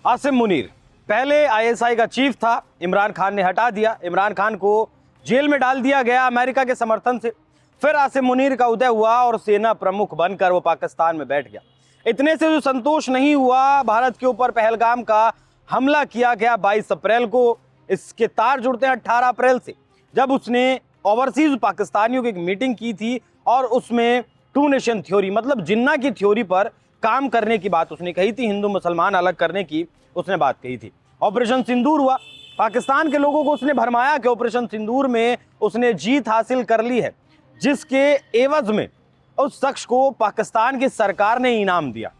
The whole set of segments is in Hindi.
आसिम मुनीर पहले आईएसआई का चीफ था, इमरान खान ने हटा दिया, इमरान खान को जेल में डाल दिया गया अमेरिका के समर्थन से। फिर आसिम मुनीर का उदय हुआ और सेना प्रमुख बनकर वो पाकिस्तान में बैठ गया। इतने से जो संतोष नहीं हुआ, भारत के ऊपर पहलगाम का हमला किया गया 22 अप्रैल को। इसके तार जुड़ते हैं 18 अप्रैल से, जब उसने ओवरसीज पाकिस्तानियों की एक मीटिंग की थी और उसमें टू नेशन थ्योरी मतलब जिन्ना की थ्योरी पर काम करने की बात उसने कही थी, हिंदू मुसलमान अलग करने की उसने बात कही थी। ऑपरेशन सिंदूर हुआ, पाकिस्तान के लोगों को उसने भरमाया कि ऑपरेशन सिंदूर में उसने जीत हासिल कर ली है, जिसके एवज में उस शख्स को पाकिस्तान की सरकार ने इनाम दिया।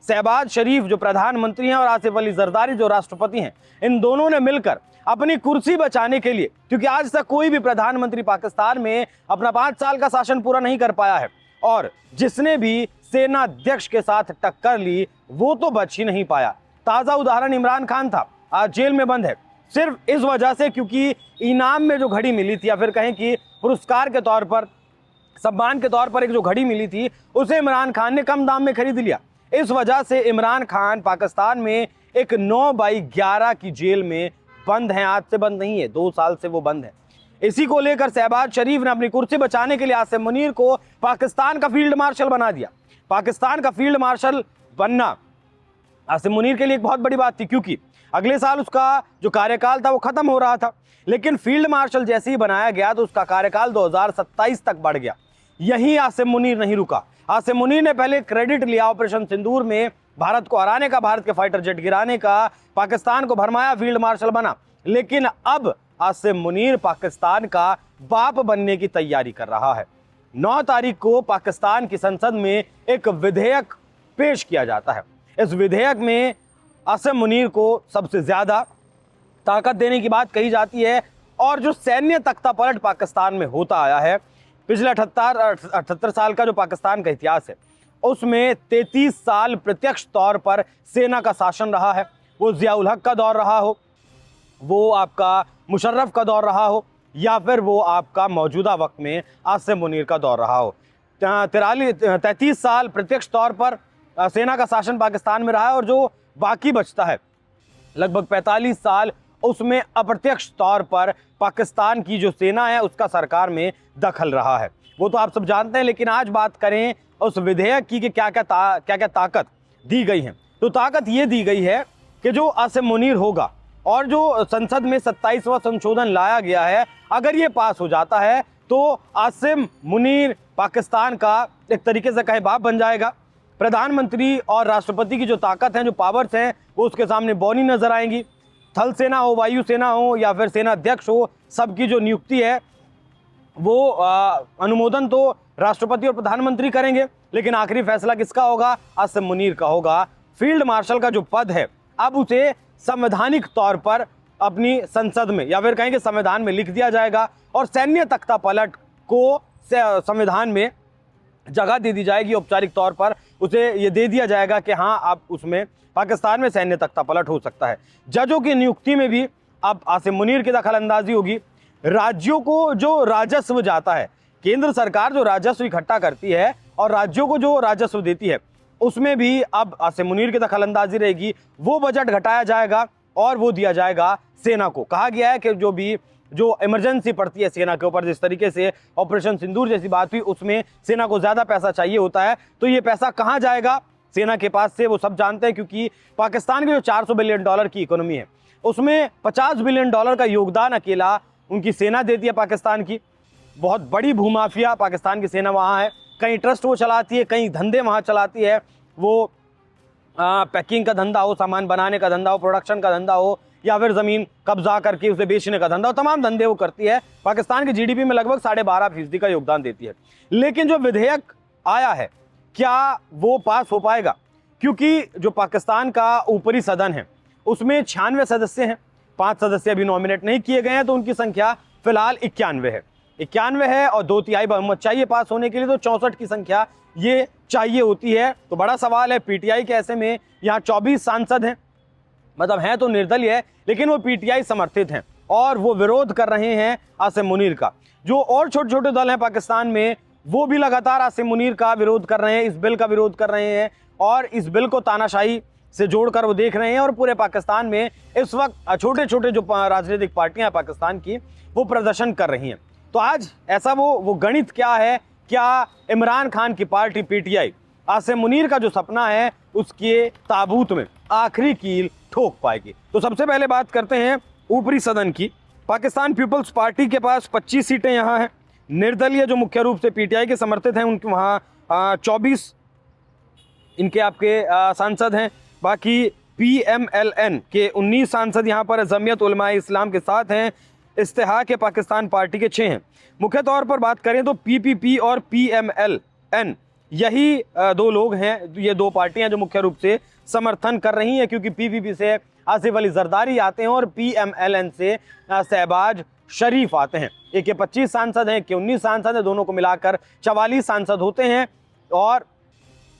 शहबाज शरीफ जो प्रधानमंत्री हैं और आसिफ अली जरदारी जो राष्ट्रपति हैं, इन दोनों ने मिलकर अपनी कुर्सी बचाने के लिए, क्योंकि आज तक कोई भी प्रधानमंत्री पाकिस्तान में अपना 5 साल का शासन पूरा नहीं कर पाया है, और जिसने भी सेना अध्यक्ष के साथ टक्कर ली वो तो बच ही नहीं पाया। ताजा उदाहरण इमरान खान था, आज जेल में बंद है सिर्फ इस वजह से क्योंकि इनाम में जो घड़ी मिली थी, या फिर कहें कि पुरस्कार के तौर पर, सम्मान के तौर पर एक जो घड़ी मिली थी, उसे इमरान खान ने कम दाम में खरीद लिया। इस वजह से इमरान खान पाकिस्तान में एक 9/11 की जेल में बंद हैं। आज से बंद नहीं है, 2 साल से वो बंद है। इसी को लेकर शहबाज शरीफ ने अपनी कुर्सी बचाने के लिए आसिम मुनीर को पाकिस्तान का फील्ड मार्शल बना दिया। पाकिस्तान का फील्ड मार्शल बनना आसिम मुनीर के लिए एक बहुत बड़ी बात थी, क्योंकि अगले साल उसका जो कार्यकाल था वो खत्म हो रहा था। लेकिन फील्ड मार्शल जैसे ही बनाया गया तो उसका कार्यकाल 2027 तक बढ़ गया। यहीं आसिम मुनीर नहीं रुका। आसिम मुनीर ने पहले क्रेडिट लिया ऑपरेशन सिंदूर में भारत को हराने का, भारत के फाइटर जेट गिराने का, पाकिस्तान को भरमाया, फील्ड मार्शल बना। लेकिन अब आसिम मुनीर पाकिस्तान का बाप बनने की तैयारी कर रहा है। 9 तारीख को पाकिस्तान की संसद में एक विधेयक पेश किया जाता है। इस विधेयक में आसिम मुनीर को सबसे ज्यादा ताकत देने की बात कही जाती है, और जो सैन्य तख्तापलट पाकिस्तान में होता आया है पिछले 78 साल का जो पाकिस्तान का इतिहास है, उसमें 33 साल प्रत्यक्ष तौर पर सेना का शासन रहा है। वो जियाउल हक का दौर रहा हो, वो आपका मुशर्रफ का दौर रहा हो, या फिर वो आपका मौजूदा वक्त में आसिम मुनीर का दौर रहा हो। 33 साल प्रत्यक्ष तौर पर सेना का शासन पाकिस्तान में रहा है, और जो बाकी बचता है लगभग 45 साल, उसमें अप्रत्यक्ष तौर पर पाकिस्तान की जो सेना है उसका सरकार में दखल रहा है। वो तो आप सब जानते हैं। लेकिन आज बात करें उस विधेयक की कि क्या क्या ताकत दी गई है, तो ताकत ये दी गई है कि जो आसिम मुनीर होगा और जो संसद में 27वां संशोधन लाया गया है, अगर ये पास हो जाता है तो आसिम मुनीर पाकिस्तान का एक तरीके से कहे बाप बन जाएगा। प्रधानमंत्री और राष्ट्रपति की जो ताकत है, जो पावर्स हैं, वो उसके सामने बौनी नजर आएंगी। थल सेना हो, वायु सेना हो, या फिर सेना अध्यक्ष हो, सबकी जो नियुक्ति है वो अनुमोदन तो राष्ट्रपति और प्रधानमंत्री करेंगे, लेकिन आखिरी फैसला किसका होगा? आसिम मुनीर का होगा। फील्ड मार्शल का जो पद है, अब उसे संवैधानिक तौर पर अपनी संसद में, या फिर कहेंगे संविधान में लिख दिया जाएगा, और सैन्य तख्तापलट को संविधान में जगह दे दी जाएगी। औपचारिक तौर पर उसे ये दे दिया जाएगा कि हाँ, अब उसमें पाकिस्तान में सैन्य तख्तापलट हो सकता है। जजों की नियुक्ति में भी अब आसिम मुनीर की दखल अंदाजी होगी। राज्यों को जो राजस्व जाता है, केंद्र सरकार जो राजस्व इकट्ठा करती है और राज्यों को जो राजस्व देती है, उसमें भी अब आसिम मुनीर की दखल अंदाजी रहेगी। वो बजट घटाया जाएगा और वो दिया जाएगा सेना को। कहा गया है कि जो इमरजेंसी पड़ती है सेना के ऊपर, जिस तरीके से ऑपरेशन सिंदूर जैसी बात हुई, उसमें सेना को ज्यादा पैसा चाहिए होता है, तो ये पैसा कहाँ जाएगा सेना के पास से, वो सब जानते हैं। क्योंकि पाकिस्तान की जो $400 बिलियन की इकोनॉमी है, उसमें $50 बिलियन का योगदान अकेला उनकी सेना देती है पाकिस्तान की। बहुत बड़ी भूमाफिया पाकिस्तान की सेना वहाँ है। कहीं ट्रस्ट वो चलाती है, कहीं धंधे वहाँ चलाती है। वो पैकिंग का धंधा हो, सामान बनाने का धंधा हो, प्रोडक्शन का धंधा हो, या फिर ज़मीन कब्जा करके उसे बेचने का धंधा हो, तमाम धंधे वो करती है। पाकिस्तान की जीडीपी में लगभग 12.5% का योगदान देती है। लेकिन जो विधेयक आया है, क्या वो पास हो पाएगा? क्योंकि जो पाकिस्तान का ऊपरी सदन है उसमें 96 सदस्य हैं, 5 सदस्य अभी नॉमिनेट नहीं किए गए हैं, तो उनकी संख्या फिलहाल 91 है और 2/3 बहुमत चाहिए पास होने के लिए। तो 64 की संख्या ये चाहिए होती है। तो बड़ा सवाल है, पीटीआई के ऐसे में यहाँ 24 सांसद हैं, मतलब हैं तो निर्दलीय है, लेकिन वो पीटीआई समर्थित हैं और वो विरोध कर रहे हैं आसिम मुनीर का। जो और छोटे छोटे दल हैं पाकिस्तान में, वो भी लगातार आसिम मुनीर का विरोध कर रहे हैं, इस बिल का विरोध कर रहे हैं, और इस बिल को तानाशाही से जोड़कर वो देख रहे हैं और पूरे पाकिस्तान में इस वक्त छोटे छोटे जो राजनीतिक पार्टियां हैं पाकिस्तान की, वो प्रदर्शन कर रही हैं। तो आज ऐसा वो गणित क्या है, क्या इमरान खान की पार्टी पीटीआई आसिम मुनीर का जो सपना है उसके ताबूत में आखिरी कील ठोक पाएगी? तो सबसे पहले बात करते हैं ऊपरी सदन की। पाकिस्तान पीपल्स पार्टी के पास 25 सीटें यहाँ हैं। निर्दलीय जो मुख्य रूप से पीटीआई के समर्थित हैं उनके वहाँ 24 इनके आपके सांसद हैं। बाकी पीएमएलएन के 19 सांसद यहाँ पर जमीयत उलमाए इस्लाम के साथ हैं। इस्तेहाक पाकिस्तान पार्टी के 6 हैं। मुख्य तौर पर बात करें तो पीपीपी और पीएमएलएन यही दो लोग हैं, ये दो पार्टियां जो मुख्य रूप से समर्थन कर रही हैं, क्योंकि पीपीपी से आसिफ अली जरदारी आते हैं और पीएमएलएन से शहबाज शरीफ आते हैं। एक के 25 सांसद हैं, एक के 19 सांसद हैं, दोनों को मिलाकर 44 सांसद होते हैं। और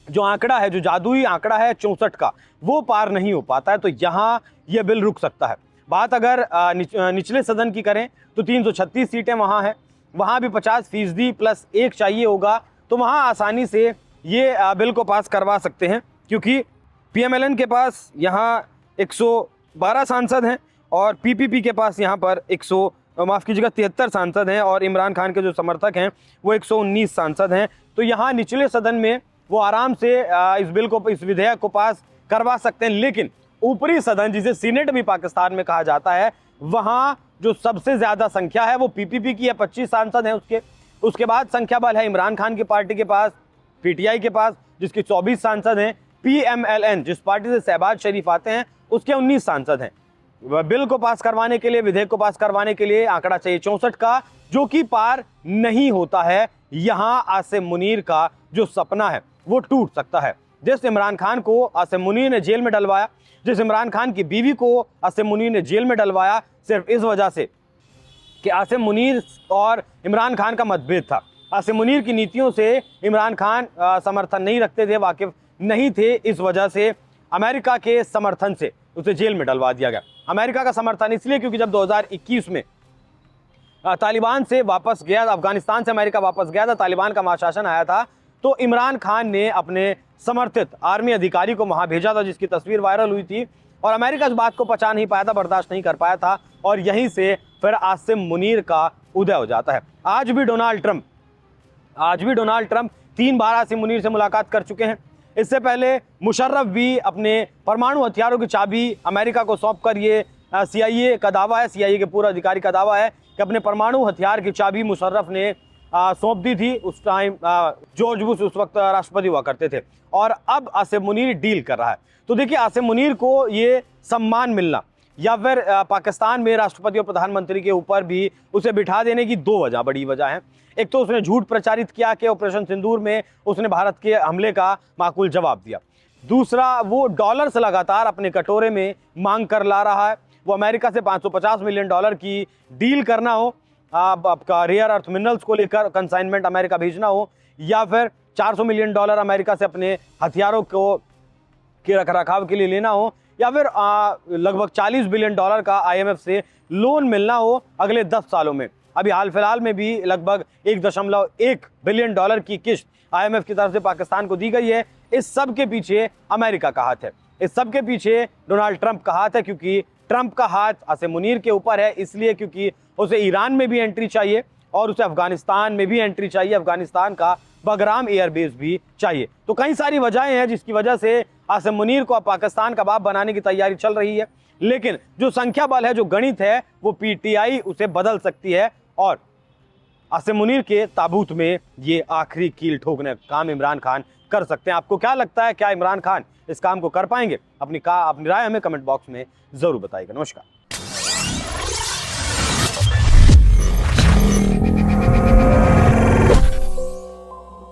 जो आंकड़ा है, जो जादुई आंकड़ा है 64 का, वो पार नहीं हो पाता है। तो यहाँ ये बिल रुक सकता है। बात अगर निचले सदन की करें तो 336 सीटें वहाँ हैं, वहाँ भी 50% प्लस 1 चाहिए होगा, तो वहाँ आसानी से ये बिल को पास करवा सकते हैं, क्योंकि पीएमएलएन के पास यहाँ 112 सांसद हैं और पीपीपी के पास यहाँ पर 73 सांसद हैं और इमरान खान के जो समर्थक हैं वो 119 सांसद हैं। तो यहाँ निचले सदन में वो आराम से इस विधेयक को पास करवा सकते हैं। लेकिन ऊपरी सदन, जिसे सीनेट भी पाकिस्तान में कहा जाता है, वहाँ जो सबसे ज़्यादा संख्या है वो पीपीपी की है, 25 सांसद हैं उसके बाद संख्या बल है इमरान खान की पार्टी के पास, पीटीआई के पास जिसके 24 सांसद हैं, पीएमएलएन जिस पार्टी से शहबाज शरीफ आते हैं उसके 19 सांसद हैं। बिल को पास करवाने के लिए, विधेयक को पास करवाने के लिए आंकड़ा चाहिए 64 का, जो कि पार नहीं होता है। यहाँ आसिम मुनीर का जो सपना है वो टूट सकता है। जिस इमरान खान को आसिम मुनीर ने जेल में डलवाया, जिस इमरान खान की बीवी को आसिम मुनीर ने जेल में डलवाया, सिर्फ इस वजह से कि आसिम मुनीर और इमरान खान का मतभेद था। आसिम मुनीर की नीतियों से इमरान खान समर्थन नहीं रखते थे, वाकिफ नहीं थे, इस वजह से अमेरिका के समर्थन से उसे जेल में डलवा दिया गया। अमेरिका का समर्थन इसलिए क्योंकि जब 2021 में तालिबान से वापस गया, अफगानिस्तान से अमेरिका वापस गया था, तालिबान का महाशासन आया था, तो इमरान खान ने अपने समर्थित आर्मी अधिकारी को वहाँ भेजा था, जिसकी तस्वीर वायरल हुई थी। और अमेरिका इस बात को पचा नहीं पाया था, बर्दाश्त नहीं कर पाया था, और यहीं से फिर आसिम मुनीर का उदय हो जाता है। आज भी डोनाल्ड ट्रंप 3 बार आसिम मुनीर से मुलाकात कर चुके हैं। इससे पहले मुशर्रफ भी अपने परमाणु हथियारों की चाबी अमेरिका को सौंप कर, ये CIA का दावा है, CIA के पूर्व अधिकारी का दावा है कि अपने परमाणु हथियार की चाबी मुशर्रफ ने सौंप दी थी। उस टाइम जॉर्ज बुश उस वक्त राष्ट्रपति हुआ करते थे, और अब आसिम मुनीर डील कर रहा है। तो देखिए, आसिम मुनीर को ये सम्मान मिलना या फिर पाकिस्तान में राष्ट्रपति और प्रधानमंत्री के ऊपर भी उसे बिठा देने की बड़ी वजह है। एक तो उसने झूठ प्रचारित किया कि ऑपरेशन सिंदूर में उसने भारत के हमले का माकूल जवाब दिया। दूसरा, वो डॉलर्स लगातार अपने कटोरे में मांग कर ला रहा है। वो अमेरिका से $550 मिलियन की डील करना हो, आपका रेयर अर्थ मिनरल्स को लेकर कंसाइनमेंट अमेरिका भेजना हो, या फिर $400 मिलियन अमेरिका से अपने हथियारों को के रखरखाव के लिए लेना हो, या फिर लगभग $40 बिलियन का IMF से लोन मिलना हो अगले 10 सालों में। अभी हाल फिलहाल में भी लगभग $1.1 बिलियन की किस्त IMF की तरफ से पाकिस्तान को दी गई है। इस सब के पीछे अमेरिका का हाथ है, इस सब के पीछे डोनाल्ड ट्रंप का हाथ है, क्योंकि ट्रंप का हाथ आसिम मुनीर के ऊपर है, इसलिए क्योंकि उसे ईरान में भी एंट्री चाहिए और उसे अफगानिस्तान में भी एंट्री चाहिए, अफगानिस्तान का बगराम एयरबेस भी चाहिए। तो कई सारी वजहें हैं जिसकी वजह से आसिम मुनीर को अब पाकिस्तान का बाप बनाने की तैयारी चल रही है। लेकिन जो संख्या बल है, जो गणित है, वो पीटीआई उसे बदल सकती है और आसिम मुनीर के ताबूत में ये आखिरी कील ठोकने का काम इमरान खान कर सकते हैं। आपको क्या लगता है, क्या इमरान खान इस काम को कर पाएंगे? अपनी राय हमें कमेंट बॉक्स में जरूर बताइएगा। नमस्कार।